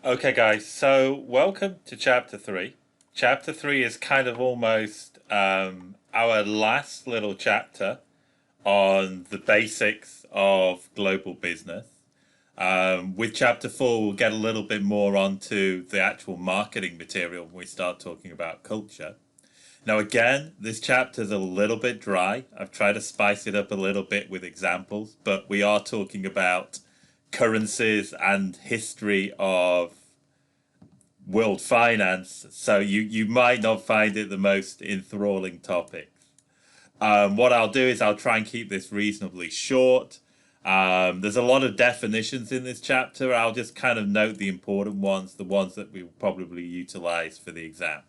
Okay, guys, so welcome to Chapter 3. Chapter 3 is kind of almost our last little chapter on the basics of global business. With Chapter 4, we'll get a little bit more onto the actual marketing material when we start talking about culture. Now, again, this chapter is a little bit dry. I've tried to spice it up a little bit with examples, but we are talking about currencies and history of world finance, so you might not find it the most enthralling topic. What I'll do is I'll try and keep this reasonably short. There's a lot of definitions in this chapter. I'll just kind of note the important ones, the ones that we will probably utilize for the exam.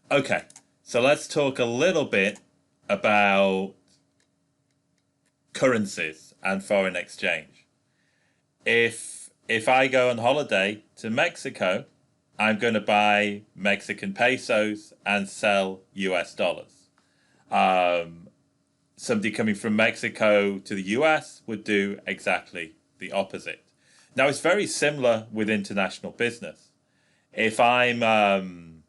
Okay, so let's talk a little bit about currencies and foreign exchange. If I go on holiday to Mexico, I'm going to buy Mexican pesos and sell US dollars. Somebody coming from Mexico to the US would do exactly the opposite. Now, it's very similar with international business. If I'm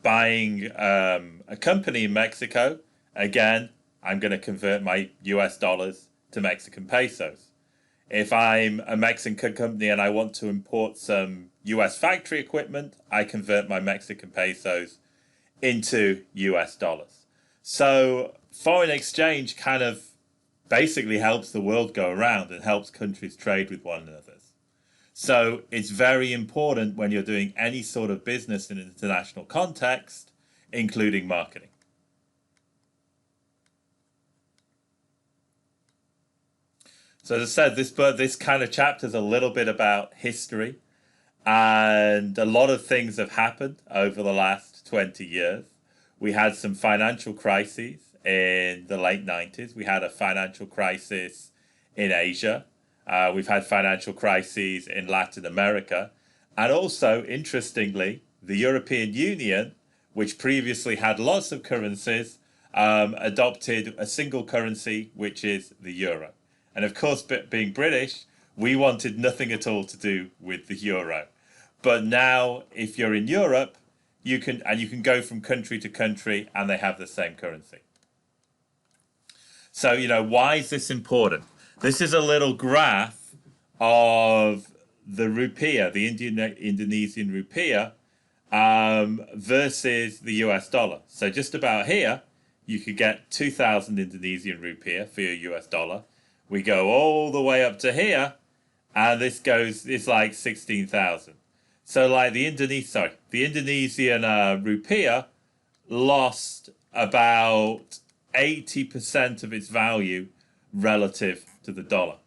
buying a company in Mexico, again, I'm going to convert my US dollars to Mexican pesos. If I'm a Mexican company and I want to import some US factory equipment, I convert my Mexican pesos into US dollars. So foreign exchange kind of basically helps the world go around and helps countries trade with one another. So it's very important when you're doing any sort of business in an international context, including marketing. So as I said, this kind of chapter is a little bit about history, and a lot of things have happened over the last 20 years. We had some financial crises in the late 90s. We had a financial crisis in Asia. We've had financial crises in Latin America. And also, interestingly, the European Union, which previously had lots of currencies, adopted a single currency, which is the euro. And of course, being British, we wanted nothing at all to do with the euro. But now, if you're in Europe, you can go from country to country and they have the same currency. So, why is this important? This is a little graph of the rupiah, the Indonesian rupiah, versus the US dollar. So just about here, you could get 2,000 Indonesian rupiah for your US dollar. We go all the way up to here, and it's like 16,000. So like the Indonesian rupiah lost about 80% of its value relative to the dollar.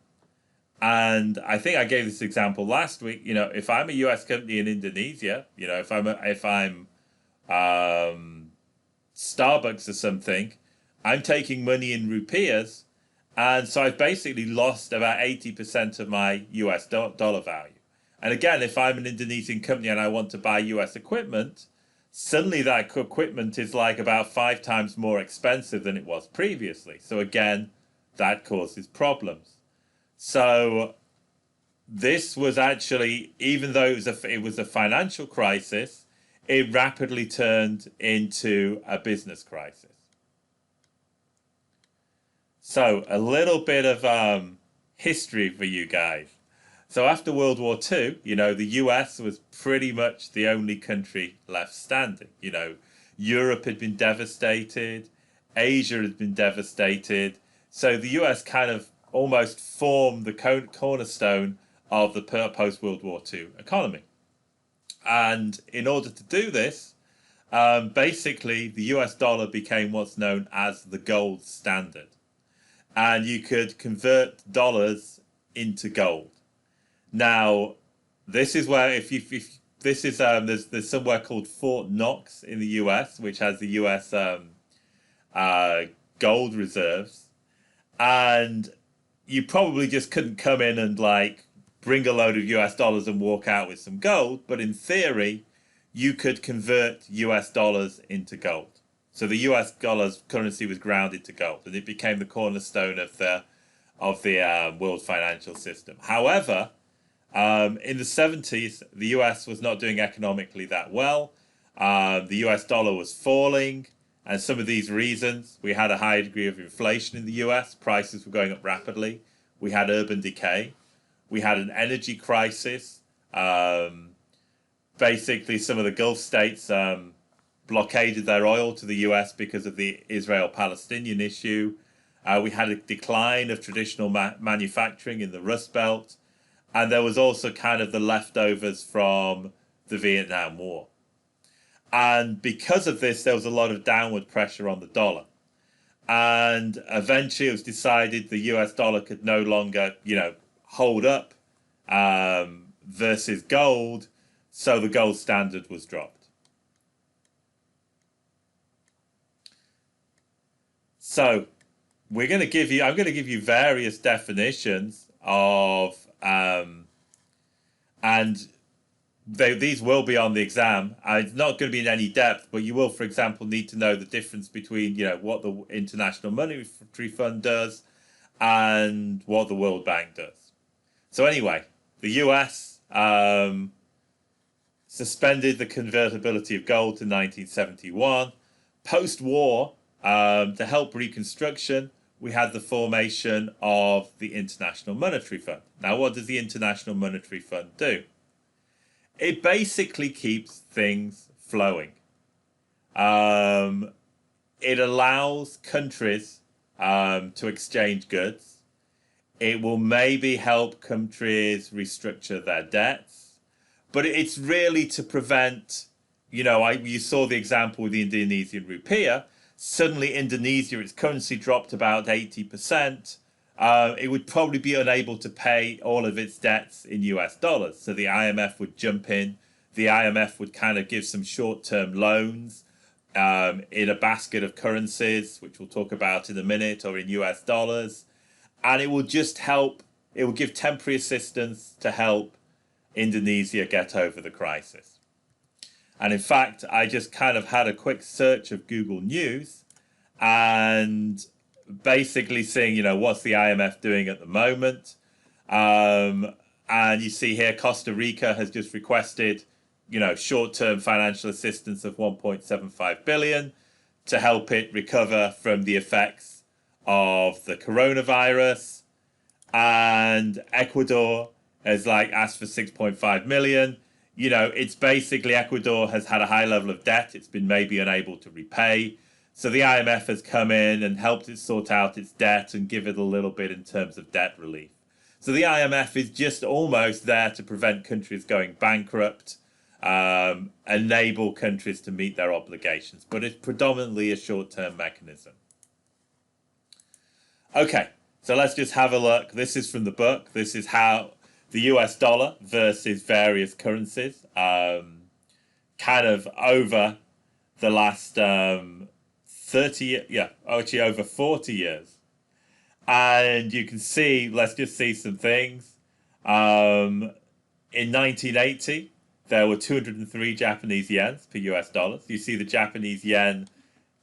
And I think I gave this example last week. If I'm a US company in Indonesia, if I'm Starbucks or something, I'm taking money in rupiahs, and so I've basically lost about 80% of my US dollar value. And again, if I'm an Indonesian company and I want to buy US equipment, suddenly that equipment is like about 5 times more expensive than it was previously. So again, that causes problems. So this was actually, even though it was a financial crisis, it rapidly turned into a business crisis. So a little bit of history for you guys. So after World War II, the US was pretty much the only country left standing. Europe had been devastated, Asia had been devastated. So the US kind of almost formed the cornerstone of the post-World War II economy. And in order to do this, basically the US dollar became what's known as the gold standard. And you could convert dollars into gold. Now, this is where there's somewhere called Fort Knox in the US, which has the US gold reserves, and you probably just couldn't come in and bring a load of US dollars and walk out with some gold, but in theory, you could convert US dollars into gold. So the US dollar's currency was grounded to gold, and it became the cornerstone of the world financial system. However, In the 70s, the US was not doing economically that well. The US dollar was falling, and some of these reasons, we had a high degree of inflation in the US, prices were going up rapidly, we had urban decay, we had an energy crisis. Basically, some of the Gulf states blockaded their oil to the US because of the Israel-Palestinian issue. We had a decline of traditional manufacturing in the Rust Belt. And there was also kind of the leftovers from the Vietnam War. And because of this, there was a lot of downward pressure on the dollar. And eventually it was decided the US dollar could no longer, hold up versus gold. So the gold standard was dropped. So I'm going to give you various definitions of and these will be on the exam. It's not going to be in any depth, but you will, for example, need to know the difference between what the International Monetary Fund does and what the World Bank does. So anyway, the US suspended the convertibility of gold in 1971. Post-war, to help reconstruction, we had the formation of the International Monetary Fund. Now, what does the International Monetary Fund do? It basically keeps things flowing. It allows countries to exchange goods. It will maybe help countries restructure their debts. But it's really to prevent, you saw the example with the Indonesian rupiah. Suddenly Indonesia, its currency dropped about 80%. It would probably be unable to pay all of its debts in US dollars. So the IMF would jump in. The IMF would kind of give some short-term loans in a basket of currencies, which we'll talk about in a minute, or in US dollars. And it will just help, it will give temporary assistance to help Indonesia get over the crisis. And in fact, I just kind of had a quick search of Google News and basically seeing, what's the IMF doing at the moment. And you see here, Costa Rica has just requested, short-term financial assistance of 1.75 billion to help it recover from the effects of the coronavirus. And Ecuador has asked for 6.5 million. It's basically Ecuador has had a high level of debt. It's been maybe unable to repay. So the IMF has come in and helped it sort out its debt and give it a little bit in terms of debt relief. So the IMF is just almost there to prevent countries going bankrupt, enable countries to meet their obligations. But it's predominantly a short-term mechanism. Okay, so let's just have a look. This is from the book. This is how the US dollar versus various currencies, kind of over the last 30, actually over 40 years. And you can see, let's just see some things. In 1980, there were 203 Japanese yens per US dollars. You see the Japanese yen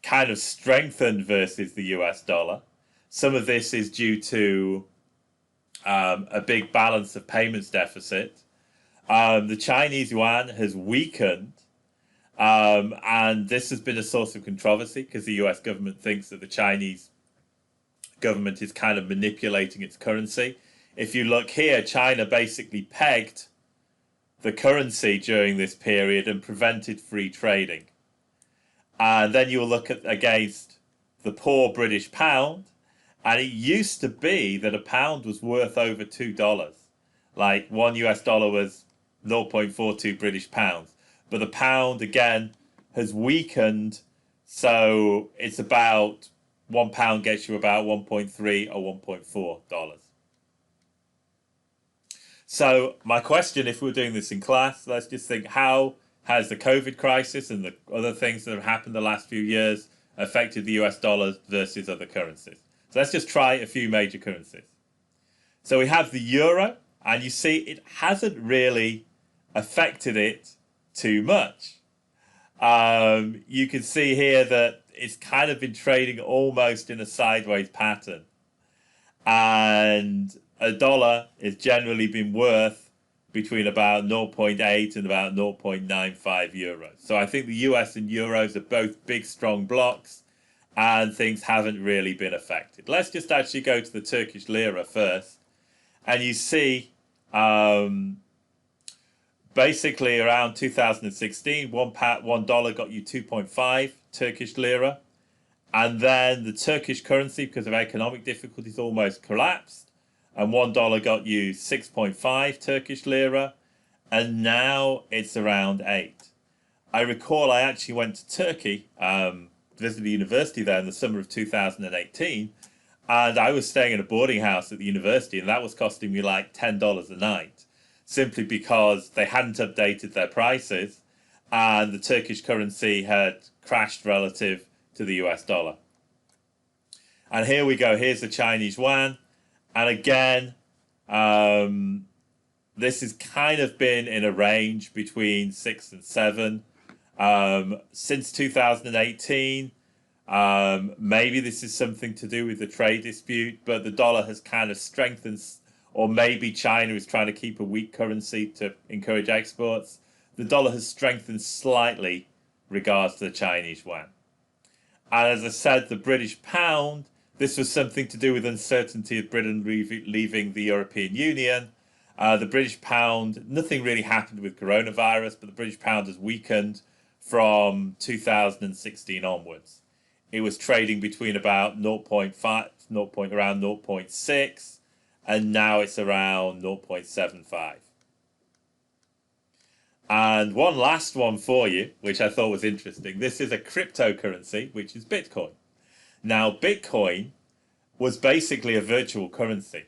kind of strengthened versus the US dollar. Some of this is due to a big balance of payments deficit. The Chinese yuan has weakened, and this has been a source of controversy because the US government thinks that the Chinese government is kind of manipulating its currency. If you look here, China basically pegged the currency during this period and prevented free trading. And then you'll look at against the poor British pound. And it used to be that a pound was worth over $2. Like $1 US was 0.42 British pounds. But the pound, again, has weakened. So it's about £1 gets you about 1.3 or $1.4. So my question, if we were doing this in class, let's just think, how has the COVID crisis and the other things that have happened the last few years affected the US dollar versus other currencies? So let's just try a few major currencies. So we have the euro, and you see it hasn't really affected it too much. You can see here that it's kind of been trading almost in a sideways pattern. And a dollar has generally been worth between about 0.8 and about 0.95 euros. So I think the US and euros are both big, strong blocks, and things haven't really been affected. Let's just actually go to the Turkish lira first. And you see, basically around 2016, $1 got you 2.5 Turkish lira. And then the Turkish currency, because of economic difficulties, almost collapsed. And $1 got you 6.5 Turkish lira. And now it's around 8. I recall I actually went to Turkey, visited the university there in the summer of 2018. And I was staying in a boarding house at the university, and that was costing me like $10 a night, simply because they hadn't updated their prices and the Turkish currency had crashed relative to the US dollar. And here we go. Here's the Chinese yuan. And again, this has kind of been in a range between 6 and 7 since 2018. Maybe this is something to do with the trade dispute, but the dollar has kind of strengthened, or maybe China is trying to keep a weak currency to encourage exports. The dollar has strengthened slightly regards to the Chinese yuan. And as I said, the British pound, this was something to do with uncertainty of Britain leaving the European Union. The British pound, nothing really happened with coronavirus, but the British pound has weakened from 2016 onwards. It was trading between about 0.5, around 0.6, and now it's around 0.75. And one last one for you, which I thought was interesting. This is a cryptocurrency, which is Bitcoin. Now, Bitcoin was basically a virtual currency.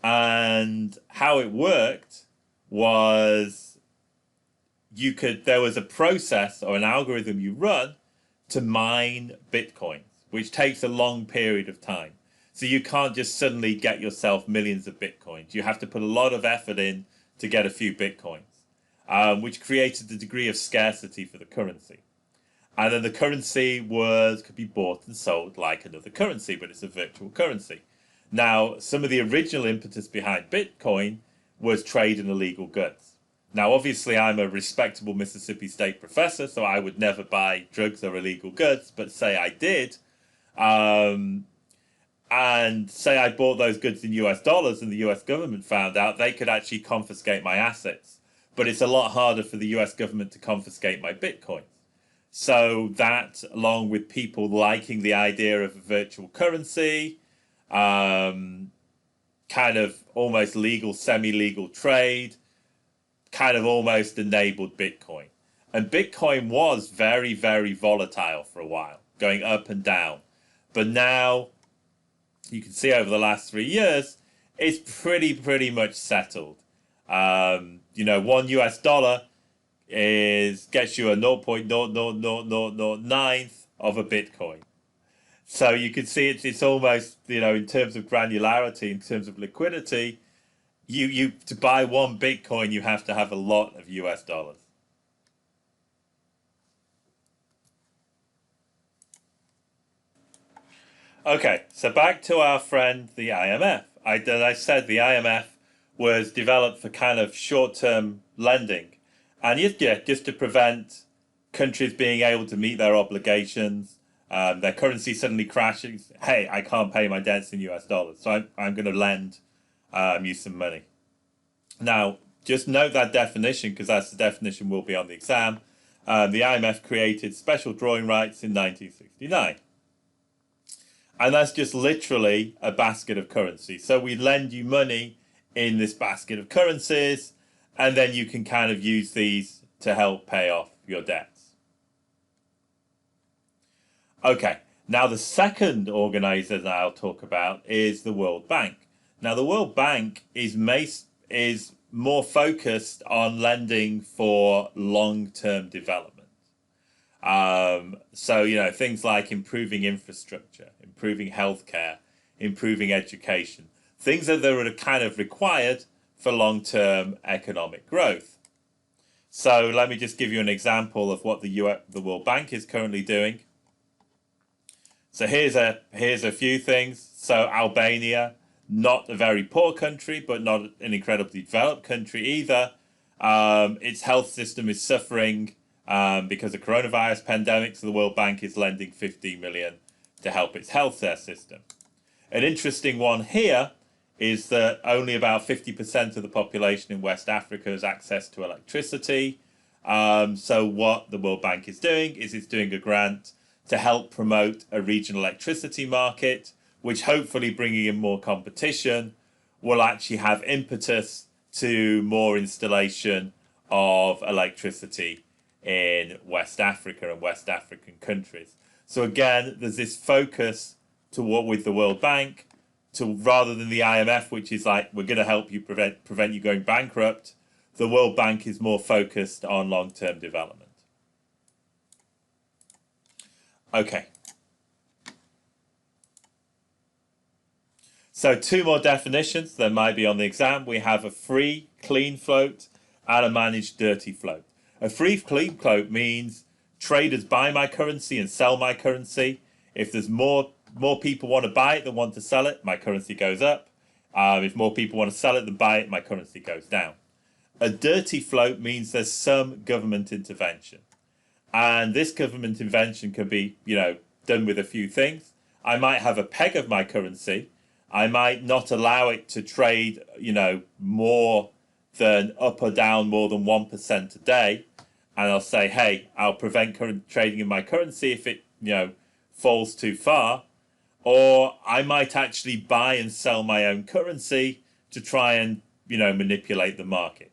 And how it worked was there was a process or an algorithm you run to mine Bitcoins, which takes a long period of time. So you can't just suddenly get yourself millions of Bitcoins. You have to put a lot of effort in to get a few Bitcoins, which created a degree of scarcity for the currency. And then the currency could be bought and sold like another currency, but it's a virtual currency. Now, some of the original impetus behind Bitcoin was trade in illegal goods. Now, obviously, I'm a respectable Mississippi State professor, so I would never buy drugs or illegal goods, but say I did, and say I bought those goods in US dollars and the US government found out, they could actually confiscate my assets. But it's a lot harder for the US government to confiscate my Bitcoins. So that, along with people liking the idea of a virtual currency, kind of almost legal, semi-legal trade, kind of almost enabled Bitcoin. And Bitcoin was very, very volatile for a while, going up and down. But now, you can see over the last 3 years, it's pretty much settled. You know, $1 gets you a 0.00009th of a Bitcoin. So you can see it's almost, you know, in terms of granularity, in terms of liquidity, to buy one Bitcoin, you have to have a lot of US dollars. Okay, so back to our friend, the IMF. As I said, the IMF was developed for kind of short-term lending. And just to prevent countries being able to meet their obligations, their currency suddenly crashing. Hey, I can't pay my debts in US dollars, so I'm going to lend you some money. Now, just note that definition, because that's the definition will be on the exam. The IMF created special drawing rights in 1969. And that's just literally a basket of currency. So we lend you money in this basket of currencies, and then you can kind of use these to help pay off your debts. Okay, now the second organizer that I'll talk about is the World Bank. Now the World Bank is more focused on lending for long-term development. So, you know, things like improving infrastructure, improving healthcare, improving education, things that are kind of required for long-term economic growth. So let me just give you an example of what the World Bank is currently doing. So here's a few things. So Albania, not a very poor country, but not an incredibly developed country either. Its health system is suffering because of coronavirus pandemic, so the World Bank is lending 15 million to help its healthcare system. An interesting one here is that only about 50% of the population in West Africa has access to electricity. So what the World Bank is doing is it's doing a grant to help promote a regional electricity market, which hopefully bringing in more competition will actually have impetus to more installation of electricity in West Africa and West African countries. So again, there's this focus to what with the World Bank, to rather than the IMF, which is like, we're going to help you prevent you going bankrupt, the World Bank is more focused on long-term development. Okay. So 2 more definitions that might be on the exam. We have a free, clean float and a managed dirty float. A free, clean float means traders buy my currency and sell my currency. If there's more people want to buy it than want to sell it, my currency goes up. If more people want to sell it than buy it, my currency goes down. A dirty float means there's some government intervention. And this government intervention can be, done with a few things. I might have a peg of my currency. I might not allow it to trade, more than up or down more than 1% a day. And I'll say, hey, I'll prevent current trading in my currency if it, falls too far. Or I might actually buy and sell my own currency to try and, manipulate the market.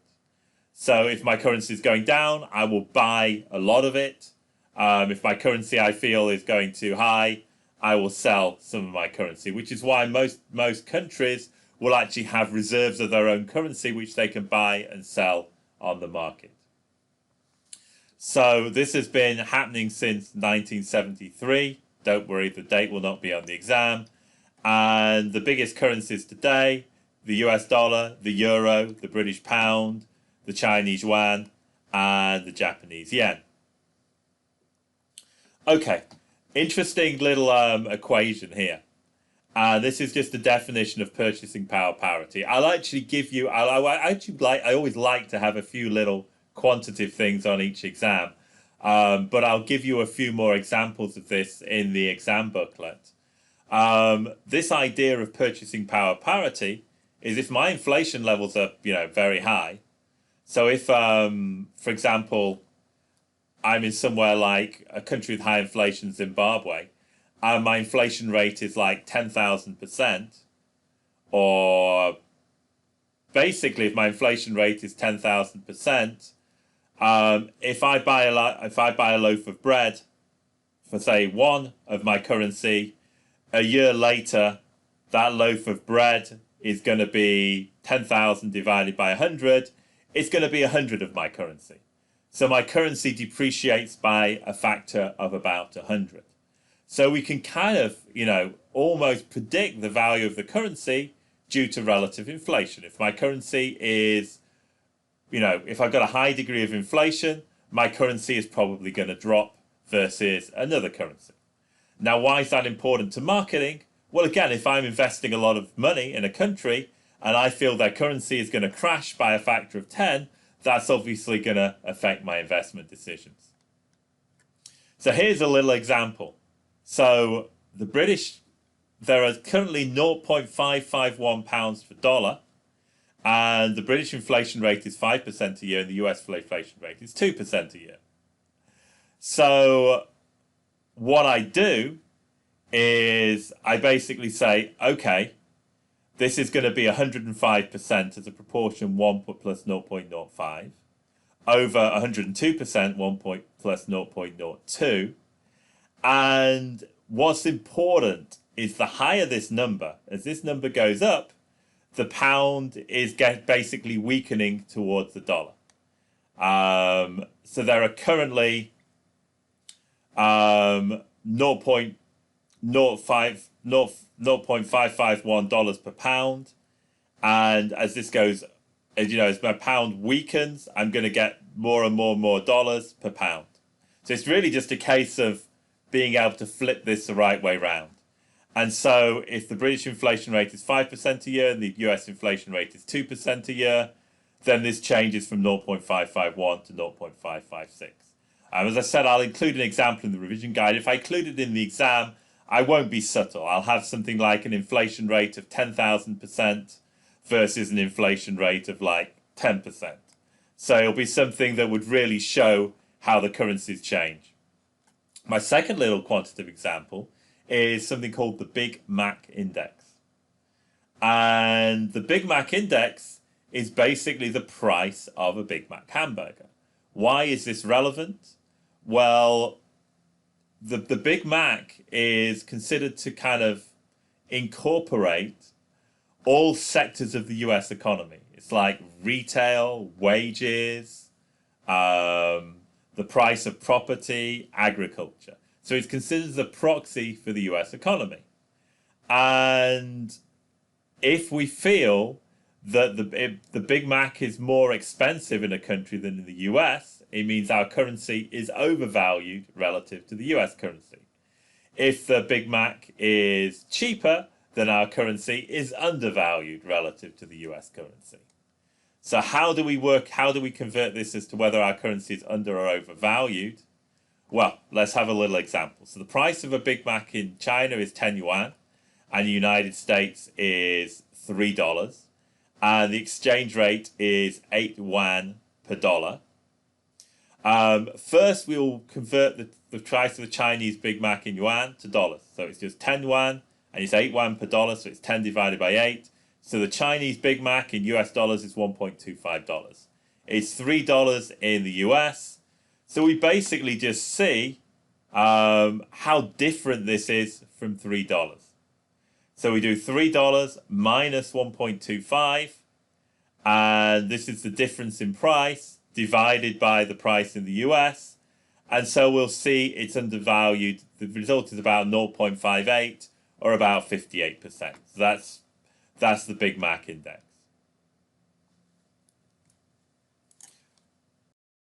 So if my currency is going down, I will buy a lot of it. If my currency I feel is going too high, I will sell some of my currency, which is why most countries will actually have reserves of their own currency, which they can buy and sell on the market. So this has been happening since 1973. Don't worry, the date will not be on the exam. And the biggest currencies today, the US dollar, the euro, the British pound, the Chinese yuan, and the Japanese yen. Okay, interesting little equation here. This is just a definition of purchasing power parity. I'll actually give you, I always like to have a few little quantitative things on each exam. But I'll give you a few more examples of this in the exam booklet. This idea of purchasing power parity is if my inflation levels are, very high. So if, for example, I'm in somewhere like a country with high inflation, Zimbabwe, and my inflation rate is like 10,000%, or basically if my inflation rate is 10,000%, if I buy a loaf of bread for say 1 of my currency, a year later that loaf of bread is going to be 10,000 divided by 100. It's going to be 100 of my currency. So my currency depreciates by a factor of about 100. So we can kind of, almost predict the value of the currency due to relative inflation. If my currency is, if I've got a high degree of inflation, my currency is probably going to drop versus another currency. Now, why is that important to marketing? Well, again, if I'm investing a lot of money in a country and I feel their currency is going to crash by a factor of 10, that's obviously going to affect my investment decisions. So here's a little example. So the British, there are currently 0.551 pounds per dollar, and the British inflation rate is 5% a year, and the US inflation rate is 2% a year. So what I do is I basically say, okay, this is going to be 105% as a proportion 1 plus 0.05 over 102% 1 plus 0.02. And what's important is the higher this number, as this number goes up, the pound is basically weakening towards the dollar. So there are currently 0.551 dollars per pound, and as this goes, as my pound weakens, I'm going to get more and more dollars per pound. So it's really just a case of being able to flip this the right way round. And so if the British inflation rate is 5% a year and the US inflation rate is 2% a year, then this changes from 0.551 to 0.556. As I said, I'll include an example in the revision guide. If I include it in the exam, I won't be subtle. I'll have something like an inflation rate of 10,000% versus an inflation rate of like 10%. So it'll be something that would really show how the currencies change. My second little quantitative example is something called the Big Mac Index. And the Big Mac Index is basically the price of a Big Mac hamburger. Why is this relevant? Well, the Big Mac is considered to kind of incorporate all sectors of the US economy. It's like retail, wages, the price of property, agriculture. So it's considered the proxy for the US economy. And if we feel that the Big Mac is more expensive in a country than in the US, it means our currency is overvalued relative to the US currency. If the Big Mac is cheaper, then our currency is undervalued relative to the US currency. So how do we convert this as to whether our currency is under or overvalued? Well, let's have a little example. So the price of a Big Mac in China is 10 yuan, and the United States is $3, and the exchange rate is 8 yuan per dollar. First, we will convert the price of the Chinese Big Mac in yuan to dollars. So it's just 10 yuan, and it's 8 yuan per dollar, so it's 10 divided by 8. So the Chinese Big Mac in US dollars is $1.25. It's $3 in the US. So we basically just see how different this is from $3. So we do $3 minus 1.25, and this is the difference in price divided by the price in the US. And so we'll see it's undervalued. The result is about 0.58 or about 58%. So that's the Big Mac Index.